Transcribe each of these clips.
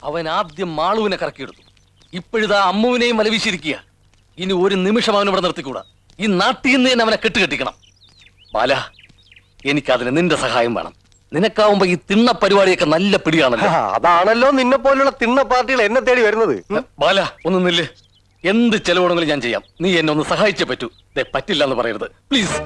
അവൻ ആദ്യം മാളുവിനെ കറക്കിയെടുത്തു. ഇപ്പോഴിതാ അമ്മുവിനെയും മലവീശിരിക്കുക. ഇനി ഒരു നിമിഷം അവനിവിടെ നിർത്തിക്കൂടാ. ഈ നാട്ടിൽ നിന്ന് തന്നെ അവനെ കെട്ടുകെട്ടിക്കണം. ബാല, എനിക്കതിന് നിന്റെ സഹായം വേണം. നിനക്കാവുമ്പോ ഈ തിണ്ണ പരിപാടിയൊക്കെ നല്ല പിടിയാണല്ലോ. അതാണല്ലോ നിന്നെ പോലുള്ള തിണ്ണ പാർട്ടികൾ എന്നെ തേടി വരുന്നത്. ബാല, ഒന്ന് നില്ല്. എന്ത് ചെലവുണ്ടെങ്കിലും ഞാൻ ചെയ്യാം. നീ എന്നെ ഒന്ന് സഹായിച്ചേ പറ്റൂ. പറ്റില്ല എന്ന് പറയരുത് പ്ലീസ്.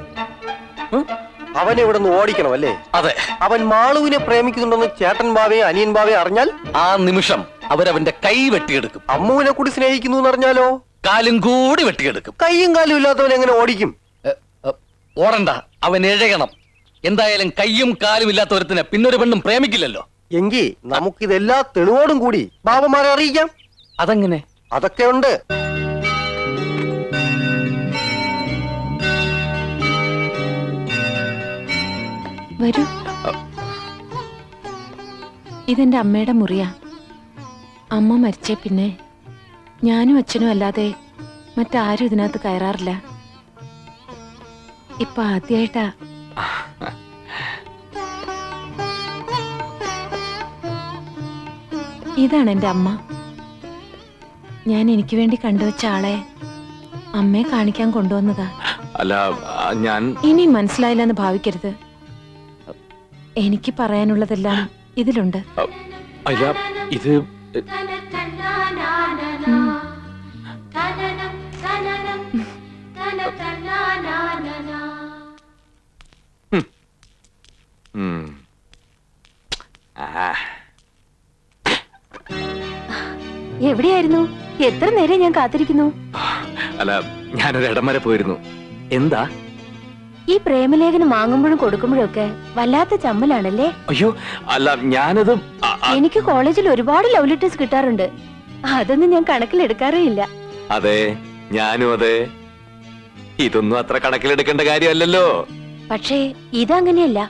അവനെ ഇവിടെ നിന്ന് ഓടിക്കണം അല്ലേ? അതെ. അവൻ മാളുവിനെ പ്രേമിക്കുന്നുണ്ടെന്ന് ചേട്ടൻ ബാവയെ അനിയൻ ബാവയെ അറിഞ്ഞാൽ ആ നിമിഷം അവരവന്റെ കൈ വെട്ടിയെടുക്കും. അമ്മുവിനെ കൂടി സ്നേഹിക്കുന്നു എന്ന് അറിഞ്ഞാലോ കാലും കൂടി വെട്ടിയെടുക്കും. കൈയും കാലും ഇല്ലാത്തവൻ എങ്ങനെ ഓടിക്കും? ഓടണ്ട, അവൻ എഴയണം. എന്തായാലും കയ്യും കാലും ഇല്ലാത്തവരത്തിനെ പിന്നൊരു പെണ്ണും പ്രേമിക്കില്ലല്ലോ. എങ്കിൽ നമുക്കിതെല്ലാ തെളിവോടും കൂടി ബാബമാരെ അറിയിക്കാം. അതെങ്ങനെ? അതൊക്കെ ഉണ്ട്. വരൂ. ഇതെന്റെ അമ്മയുടെ മുറിയാ. അമ്മ മരിച്ചേ പിന്നെ ഞാനും അച്ഛനും അല്ലാതെ മറ്റാരും ഇതിനകത്ത് കയറാറില്ല. ഇപ്പൊ ആദ്യമായിട്ടാ. ഇതാണ് എന്റെ അമ്മ. ഞാൻ എനിക്ക് വേണ്ടി കണ്ടുവച്ച ആളെ അമ്മയെ കാണിക്കാൻ കൊണ്ടുവന്നതാ. അല്ല, ഞാൻ ഇനി മനസ്സിലായില്ലെന്ന് ഭാവിക്കരുത്. എനിക്ക് പറയാനുള്ളതെല്ലാം ഇതിലുണ്ട്. അല്ല, ഇത് എവിടെയായിരുന്നു? എത്ര നേരം ഞാൻ കാത്തിരിക്കുന്നു. അല്ല, ഞാനൊരു ഇടം വരെ പോയിരുന്നു. എന്താ? ഈ പ്രേമലേഖനം വാങ്ങുമ്പോഴും കൊടുക്കുമ്പോഴും ഒക്കെ വല്ലാത്ത ചമ്മലാണല്ലേ? അയ്യോ അല്ല, ഞാനത് എനിക്ക് കോളേജിൽ ഒരുപാട് ലവ് ലെറ്റേഴ്സ് കിട്ടാറുണ്ട്. അതൊന്നും ഞാൻ കണക്കിലെടുക്കാറേ ഇല്ല. അതെ, ഞാനും അതെ. ഇതൊന്നും അത്ര കണക്കിലെടുക്കേണ്ട കാര്യമല്ലല്ലോ. പക്ഷേ ഇതങ്ങനെയല്ല.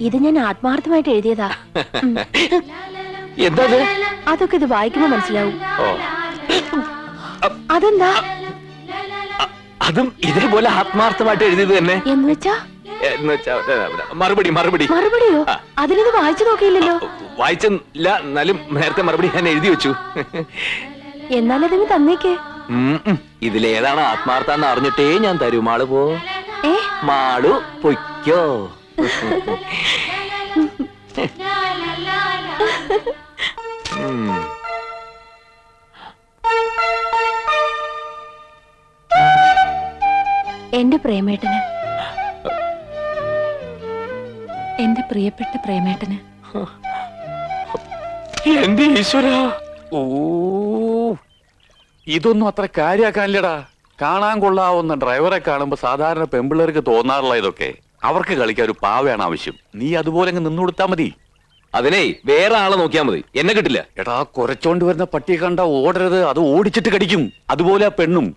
ഇത് ഞാൻ ആത്മാർത്ഥമായിട്ട് എഴുതിയതാ. എന്താ? അതൊക്കെ ഇത് വായിക്കുമ്പോ മനസ്സിലാവും. ഓ, അതെന്താ? അതും ഇതേപോലെ ആത്മാർത്ഥമായിട്ട് എഴുതിയത് തന്നെ. എന്നുവെച്ചാ മറുപടി മറുപടിയോ? അതിനത് വായിച്ചു നോക്കിയില്ലല്ലോ. വായിച്ചില്ല, എന്നാലും നേരത്തെ മറുപടി ഞാൻ എഴുതി വെച്ചു. എന്നാലതിന് തന്നേക്ക്. ഇതിലേതാണ് ആത്മാർത്ഥാന്ന് അറിഞ്ഞിട്ടേ ഞാൻ തരൂ. മാളു പോ. മാളു പൊയ്ക്കോ. എന്റെ പ്രേമേട്ടന്, എന്റെ പ്രിയപ്പെട്ട പ്രേമേട്ടന്. എന്റെ ഈശ്വര, ഓ, ഇതൊന്നും അത്ര കാര്യാക്കാനില്ലടാ. കാണാൻ കൊള്ളാവുന്ന ഡ്രൈവറെ കാണുമ്പോ സാധാരണ പെമ്പിള്ളേർക്ക് തോന്നാറുള്ള ഇതൊക്കെ. അവർക്ക് കളിക്കാൻ ഒരു പാവയാണ് ആവശ്യം. നീ അതുപോലെ അങ്ങ് നിന്നു കൊടുത്താ മതി. അതിനെ വേറെ ആളെ നോക്കിയാ മതി, എന്നെ കിട്ടില്ല. എടാ, കുരച്ചോണ്ട് വരുന്ന പട്ടിയെ കണ്ട ഓടരുത്, അത് ഓടിച്ചിട്ട് കടിക്കും. അതുപോലെ ആ പെണ്ണും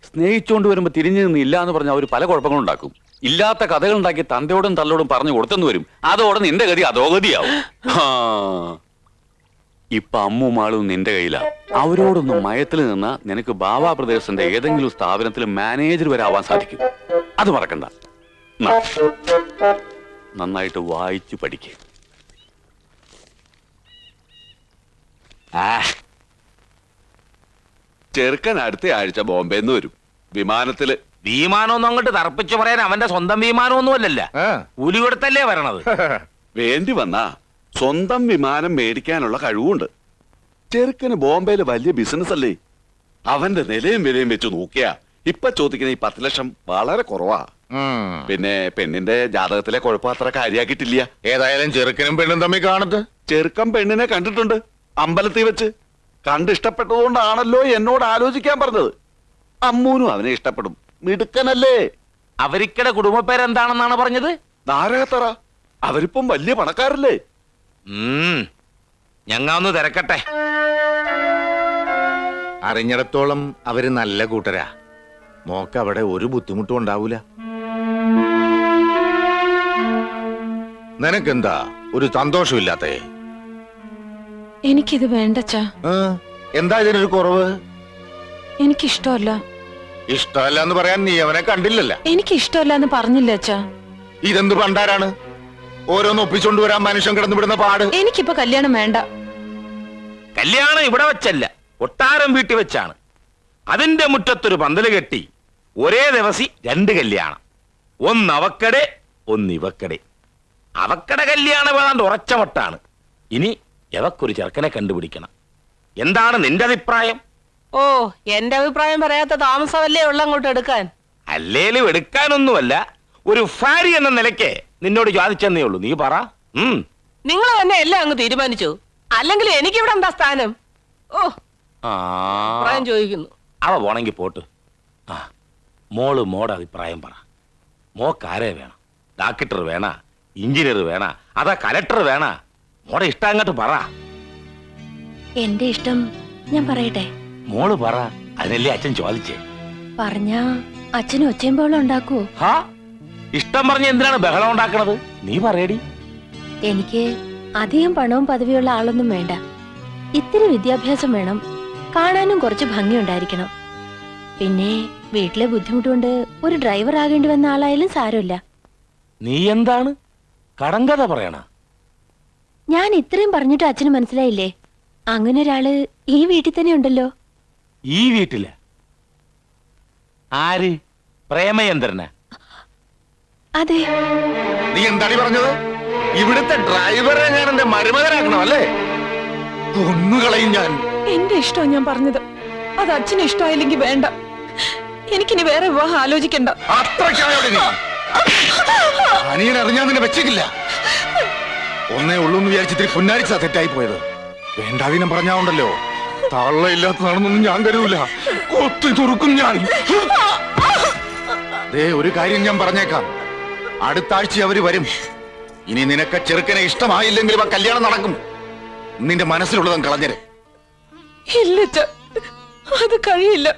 സ്നേഹിച്ചോണ്ട് വരുമ്പോ തിരിഞ്ഞു നിന്ന് ഇല്ല എന്ന് പറഞ്ഞാൽ അവര് പല കുഴപ്പങ്ങളും ഉണ്ടാക്കും. ഇല്ലാത്ത കഥകൾ ഉണ്ടാക്കി തന്തയോടും തള്ളോടും പറഞ്ഞു കൊടുത്തെന്ന് വരും. അതോടെ നിന്റെ ഗതി അധോഗതിയാവും. ഇപ്പൊ അമ്മു മാളും നിന്റെ കയ്യിലാ. അവരോടൊന്നും മയത്തിൽ നിന്നാ നിനക്ക് ബാബാ പ്രദേശത്തിന്റെ ഏതെങ്കിലും സ്ഥാപനത്തിൽ മാനേജർ വരെ ആവാൻ സാധിക്കും. അത് മറക്കണ്ട. നന്നായിട്ട് വായിച്ചു പഠിക്കുക. ചെറുക്കൻ അടുത്ത ആഴ്ച ബോംബെന്ന് വരും. വിമാനത്തില്. വിമാനമൊന്നും അങ്ങോട്ട് തറപ്പിച്ചു പറയാൻ അവന്റെ സ്വന്തം വിമാനമൊന്നും അല്ലല്ല, കൂലി കൊടുത്തല്ലേ വരണത്. വേണ്ടി വന്നാ സ്വന്തം വിമാനം മേടിക്കാനുള്ള കഴിവുണ്ട്. ചെറുക്കന് ബോംബെയില് വലിയ ബിസിനസ് അല്ലേ. അവന്റെ നിലയും വിലയും വെച്ച് നോക്കിയാ ഇപ്പൊ ചോദിക്കുന്ന ഈ 10 ലക്ഷം വളരെ കുറവാ. പിന്നെ പെണ്ണിന്റെ ജാതകത്തിലെ കുഴപ്പം അത്ര കാര്യാക്കിട്ടില്ല. ഏതായാലും ചെറുക്കനും പെണ്ണും തമ്മിൽ കാണത്ത്. ചെറുക്കൻ പെണ്ണിനെ കണ്ടിട്ടുണ്ട് അമ്പലത്തിൽ വെച്ച്. കണ്ടിഷ്ടപ്പെട്ടതുകൊണ്ടാണല്ലോ എന്നോട് ആലോചിക്കാൻ പറഞ്ഞത്. അമ്മൂനും അവനെ ഇഷ്ടപ്പെടും. മിടുക്കനല്ലേ. അവരിക്കടെ കുടുംബ പേരെന്താണെന്നാണ് പറഞ്ഞത്? നാരകത്തറ. അവരിപ്പം വലിയ പണക്കാരല്ലേ. ഞങ്ങ ഒന്ന് തിരക്കട്ടെ. അറിഞ്ഞിടത്തോളം അവര് നല്ല കൂട്ടരാ. മോക്ക് അവിടെ ഒരു ബുദ്ധിമുട്ടും ഉണ്ടാവൂല. നിനക്കെന്താ ഒരു സന്തോഷമില്ലാത്തേ? എനിക്കിത് വേണ്ടച്ചാ. എന്താ ഇതിനൊരു കുറവ്? എനിക്കിഷ്ടമല്ല. ഇഷ്ടമല്ല എന്ന് പറയാൻ നീ അവനെ കണ്ടില്ലല്ല. എനിക്കിഷ്ടമല്ല എന്ന് പറഞ്ഞില്ല അച്ഛാ. ഇതെന്ത് പണ്ടാരാണ്? ഓരോന്ന് ഒപ്പിച്ചോണ്ട് വരാൻ മനുഷ്യൻ കിടന്നുവിടുന്ന പാട്. എനിക്കിപ്പോ കല്യാണം വേണ്ട. കല്യാണം ഇവിടെ വെച്ചല്ല, കൊട്ടാരം വീട്ടിൽ വെച്ചാണ്. അതിന്റെ മുറ്റത്തൊരു പന്തല് കെട്ടി ഒരേ ദിവസം 2 കല്യാണം. ഒന്ന് അവക്കടെ, ഒന്ന് ഇവക്കടെ. അവക്കടെ കല്യാണം ഏതാണ്ട് ഉറച്ച മട്ടാണ്. ഇനി എവക്കൊരു ചെറുക്കനെ കണ്ടുപിടിക്കണം. എന്താണ് നിന്റെ അഭിപ്രായം? ഓ, എന്റെ അഭിപ്രായം പറയാത്ത താമസമല്ലേ ഉള്ള അങ്ങോട്ട് എടുക്കാൻ. അല്ലേലും എടുക്കാനൊന്നുമല്ല, ഒരു ഭാര്യ എന്ന നിലയ്ക്ക് നിന്നോട് ചോദിച്ചെന്നേ ഉള്ളൂ. നീ പറ. നിങ്ങൾ തന്നെ എല്ലാം അങ്ങ് തീരുമാനിച്ചു. അല്ലെങ്കിൽ എനിക്കിവിടെ എന്താ സ്ഥാനം? ഓ, അഭിപ്രായം ചോദിക്കുന്നു. അവ പോണെങ്കി പോട്ട്. ആ, മോടെ അഭിപ്രായം പറ. മോക്കാരെ വേണം? ഡാക്ടർ വേണ, എഞ്ചിനീയർ വേണ, അതാ കലക്ടർ വേണ? മോടെ ഇഷ്ടം അങ്ങോട്ട് പറ. എന്റെ ഇഷ്ടം ഞാൻ പറയട്ടെ? മോള് പറ, അതിനല്ലേ അച്ഛൻ ചോദിച്ചേ. പറഞ്ഞാ അച്ഛനും ഒച്ചയും പോലെ ഉണ്ടാക്കുവോ? ഹാ, ഇഷ്ടം പറഞ്ഞ എന്തിനാണ് ബഹളം ഉണ്ടാക്കണത്? നീ പറയടി. എനിക്ക് അധികം പണവും പദവിയുള്ള ആളൊന്നും വേണ്ട. ഇത്തിരി വിദ്യാഭ്യാസം വേണം, കാണാനും കുറച്ച് ഭംഗി ഉണ്ടായിരിക്കണം. പിന്നെ വീട്ടിലെ ബുദ്ധിമുട്ടുകൊണ്ട് ഒരു ഡ്രൈവർ ആകേണ്ടി വന്ന ആളായാലും സാരമില്ല. നീ എന്താണ് കടങ്കഥ പറയണ? ഞാൻ ഇത്രയും പറഞ്ഞിട്ട് അച്ഛന് മനസ്സിലായില്ലേ? അങ്ങനെ ഒരാള് ഈ വീട്ടിൽ തന്നെ ഉണ്ടല്ലോ. ഈ വീട്ടില് ആര്? പ്രേമചന്ദ്രന്? അതെ. നീ എന്താണ് പറഞ്ഞത്? ഇവിടുത്തെ ഡ്രൈവറെ ഞാൻ എന്റെ മരുമകനാക്കണം അല്ലേ? കൊന്നുകളയും ഞാൻ. എന്റെ ഇഷ്ടമാണ് ഞാൻ പറഞ്ഞത്. അത് അച്ഛന് ഇഷ്ടമായില്ലെങ്കിൽ വേണ്ട. എനിക്കിനി വേറെ വിവാഹം ആലോചിക്കണ്ട. അത്രയ്ക്കായോടെ നീ അനിയൻ അറിഞ്ഞാൽ നിന്നെ വെച്ചിട്ടില്ല. ഒന്നേ ഉള്ളൂ എന്ന് വിചാരിച്ചിട്ട് പുന്നാരിച്ചാ തെറ്റായി പോയത്. വേണ്ടാവിനം പറഞ്ഞാണ്ടല്ലോ, തള്ളയില്ലാത്തതാണെന്നൊന്നും ഞാൻ കരുതൂല. കൊത്തി തുറക്കും ഞാൻ. ദേ, ഒരു കാര്യം ഞാൻ പറഞ്ഞേക്കാം. അടുത്ത ആഴ്ച അവര് വരും. ഇനി നിനക്ക് ചെറുക്കനെ ഇഷ്ടമായില്ലെങ്കിലും ആ കല്യാണം നടക്കും. നിന്റെ മനസ്സിലുള്ളതും കളഞ്ഞര്. ഇല്ല, അത് കഴിയില്ല.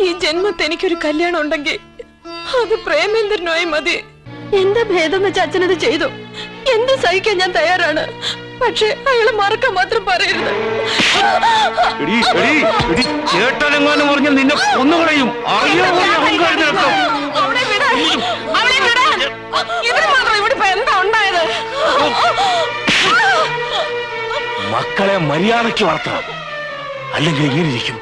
ഈ ജന്മത്തെ എനിക്കൊരു കല്യാണം ഉണ്ടെങ്കിൽ അത് പ്രേമേന്ദ്രനായി മതി. എന്താ ഭേദം വെച്ച് അച്ഛനത് ചെയ്തു. എന്ത് സഹിക്കാൻ ഞാൻ തയ്യാറാണ്. പക്ഷെ അയാളെ മറക്കാൻ മാത്രം പറയരുത്. ചേട്ടനെങ്ങാനും പറഞ്ഞ നിന്നെ കൊന്നുകളയും. അവളെ വിടാൻ, അവളെ വിടാൻ. ഇതിന് മാത്രം ഇവിടെ ഇപ്പൊ എന്താ ഉണ്ടായത്? മക്കളെ മര്യാദയ്ക്ക് വളർത്തണം, അല്ലെങ്കിൽ ഇങ്ങനെ ഇരിക്കും.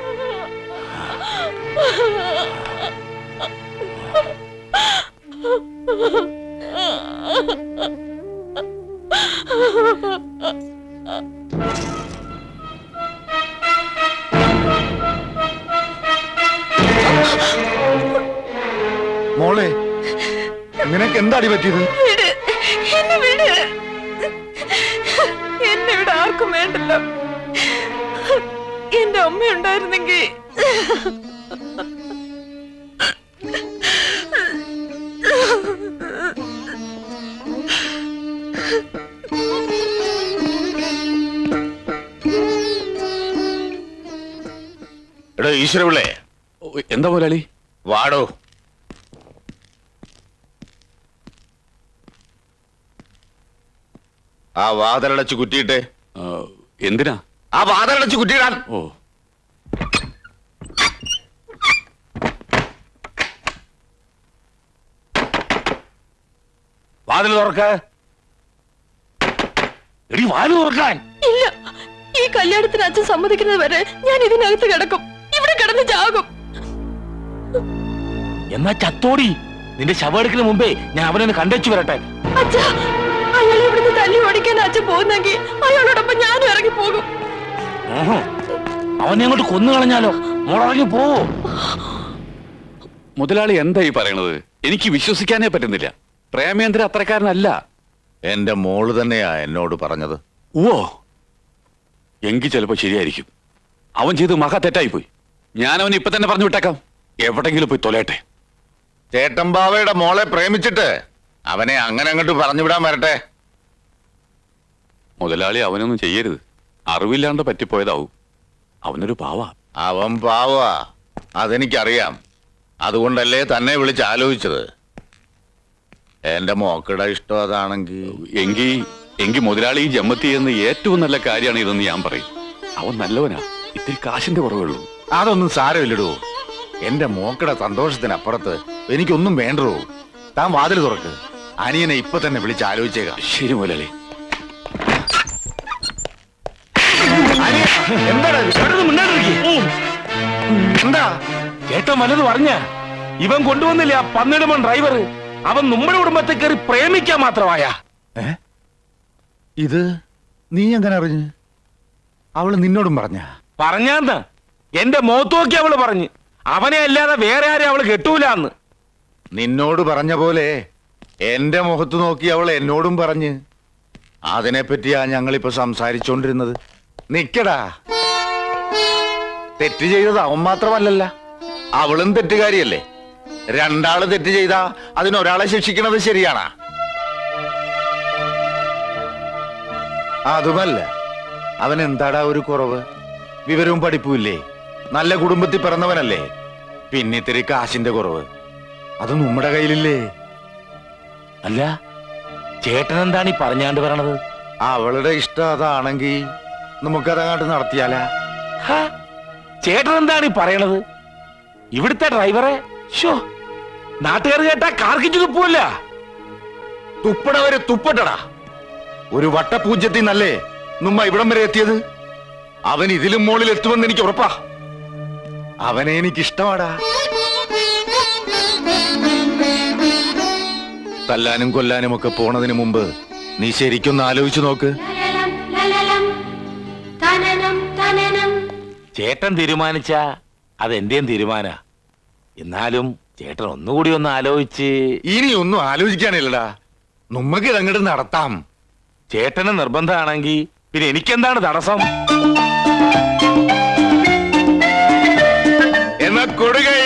മോളെ, നിനക്ക് എന്താടി പറ്റിയത്? എന്നെ വിട്. എന്നെ ഇവിടെ ആർക്കും വേണ്ടല്ലോ. എന്റെ അമ്മ ഉണ്ടായിരുന്നെങ്കിൽ. എടോ ഈശ്വരപിള്ളേ. എന്താ മുതലാളി? വാടോ. ആ വാതിലടച്ച് കുറ്റിയിട്ടെ. എന്തിനാ? ആ വാതിലടച്ച് കുറ്റിയിടാൻ. ഓ, വാതിൽ തുറക്ക. എടി, വാതിൽ തുറക്കാൻ. ഇല്ല, ഈ കല്യാണത്തിന് അച്ഛൻ സമ്മതിക്കുന്നത് വരെ ഞാൻ ഇതിനകത്ത് കിടക്കും. ഇവിടെ കിടന്ന് ചാകും. എന്നാ ചത്തോടി. നിന്റെ ശവെടുക്കലിന് മുമ്പേ ഞാൻ അവനെ കണ്ടേച്ചു വരട്ടെ. അച്ഛാ, അയാളെ ഇവിടുന്ന് തല്ലി ഓടിക്കാൻ അച്ഛൻ പോകുന്നെങ്കിൽ അയാളോടൊപ്പം ഞാനും ഇറങ്ങി പോകും. അവനെ അങ്ങോട്ട് കൊന്നു കളഞ്ഞാലോ? മോളിറങ്ങി പോവോ? മുതലാളി എന്താ ഈ പറയണത്? എനിക്ക് വിശ്വസിക്കാനേ പറ്റുന്നില്ല. പ്രേമേന്ദ്രൻ അത്രക്കാരനല്ല. എന്റെ മോള് തന്നെയാ എന്നോട് പറഞ്ഞത്. ഓ, എങ്കിൽ ചിലപ്പോ ശരിയായിരിക്കും. അവൻ ചെയ്ത് മഹാ തെറ്റായി പോയി. ഞാൻ അവൻ ഇപ്പൊ തന്നെ പറഞ്ഞു വിട്ടേക്കാം. എവിടെങ്കിലും പോയി തൊലയട്ടെ. ചേട്ടമ്പാവയുടെ മോളെ പ്രേമിച്ചിട്ട് അവനെ അങ്ങനെ അങ്ങോട്ട് പറഞ്ഞു വിടാൻ വരട്ടെ. മുതലാളി അവനൊന്നും ചെയ്യരുത്. അറിവില്ലാണ്ട് പറ്റിപ്പോയതാവും. അവനൊരു പാവ. അവൻ പാവാ, അതെനിക്കറിയാം. അതുകൊണ്ടല്ലേ തന്നെ വിളിച്ച് ആലോചിച്ചത്. എന്റെ മോക്കടെ ഇഷ്ടം അതാണെങ്കിൽ എങ്കിൽ മുതലാളി ഈ ജമ്മത്തി ചെയ്യുന്ന ഏറ്റവും നല്ല കാര്യമാണ് ഇതെന്ന് ഞാൻ പറയും. അവൻ നല്ലവനാ. ഇത്തിരി കാശിന്റെ കുറവുള്ളൂ. അതൊന്നും സാരമില്ലടോ. എന്റെ മോക്കടെ സന്തോഷത്തിനപ്പുറത്ത് എനിക്കൊന്നും വേണ്ടോ. താൻ വാതിൽ തുറക്ക്. അനിയനെ ഇപ്പൊ തന്നെ വിളിച്ച് ആലോചിച്ചേക്കാം. ശരി മുതലാളി. അനിയ എന്താണ് എന്താ ചേട്ടൻ വല്ലത് പറഞ്ഞ ഇവൻ കൊണ്ടുവന്നില്ല ആ പന്നിടുമൻ ഡ്രൈവർ അവൻ നമ്മുടെ കുടുംബത്തെ കയറി പ്രേമിക്കാൻ മാത്രമായ ഇത് നീ എങ്ങനെ അറിഞ്ഞു? അവള് നിന്നോടും പറഞ്ഞാന്ന് എന്റെ മുഖത്ത് നോക്കി അവള് പറഞ്ഞു അവനെ അല്ലാതെ വേറെ ആരെയും അവള് കെട്ടൂലെന്ന്. നിന്നോട് പറഞ്ഞ പോലെ എന്റെ മുഖത്ത് നോക്കി അവൾ എന്നോടും പറഞ്ഞ്. അതിനെപ്പറ്റിയാ ഞങ്ങളിപ്പോ സംസാരിച്ചോണ്ടിരുന്നത്. നിക്കടാ, തെറ്റ് ചെയ്തത് അവൻ മാത്രമല്ലല്ല, അവളും തെറ്റുകാരിയല്ലേ. രണ്ടാള് തെറ്റ് ചെയ്താ അതിനൊരാളെ ശിക്ഷിക്കണത് ശരിയാണാ? അതുമല്ല, അവൻ എന്താടാ ഒരു കുറവ്? വിവരവും പഠിപ്പുമില്ലേ, നല്ല കുടുംബത്തിൽ പിറന്നവനല്ലേ. പിന്നിത്തിരി കാശിന്റെ കുറവ് അത് നമ്മുടെ കയ്യിലില്ലേ? അല്ല ചേട്ടൻ എന്താണ് ഈ പറഞ്ഞാണ്ട് പറയണത്? അവളുടെ ഇഷ്ടം അതാണെങ്കിൽ നമുക്കതങ്ങാട്ട് നടത്തിയാലാ? ചേട്ടൻ എന്താണ് ഈ പറയണത്? ഇവിടുത്തെ ഡ്രൈവറെ നാട്ടുകാർ കേട്ടാ കാർക്കിച്ചു തുപ്പൂല്ല. തുപ്പടവരെ തുപ്പട്ടടാ. ഒരു വട്ടപൂജ്യത്തിൽ നല്ലേ നമ്മ ഇവിടം വരെ എത്തിയത്. അവൻ ഇതിലും മുകളിൽ എത്തുമെന്ന് എനിക്ക് ഉറപ്പാ. അവനെ എനിക്കിഷ്ടമാടാ. തല്ലാനും കൊല്ലാനും ഒക്കെ പോണതിന് മുമ്പ് നീ ശരിക്കൊന്ന് ആലോചിച്ചു നോക്ക്. ചേട്ടൻ തീരുമാനിച്ച അതെന്റെയും തീരുമാന. എന്നാലും ചേട്ടൻ ഒന്നുകൂടി ഒന്ന് ആലോചിച്ച്. ഇനി ഒന്നും ആലോചിക്കാനില്ലടാ, നമ്മക്ക് ഇതങ്ങോട്ട് നടത്താം. ചേട്ടന് നിർബന്ധമാണെങ്കിൽ പിന്നെ എനിക്കെന്താണ് തടസ്സം? എന്നാ കൊടുകൈ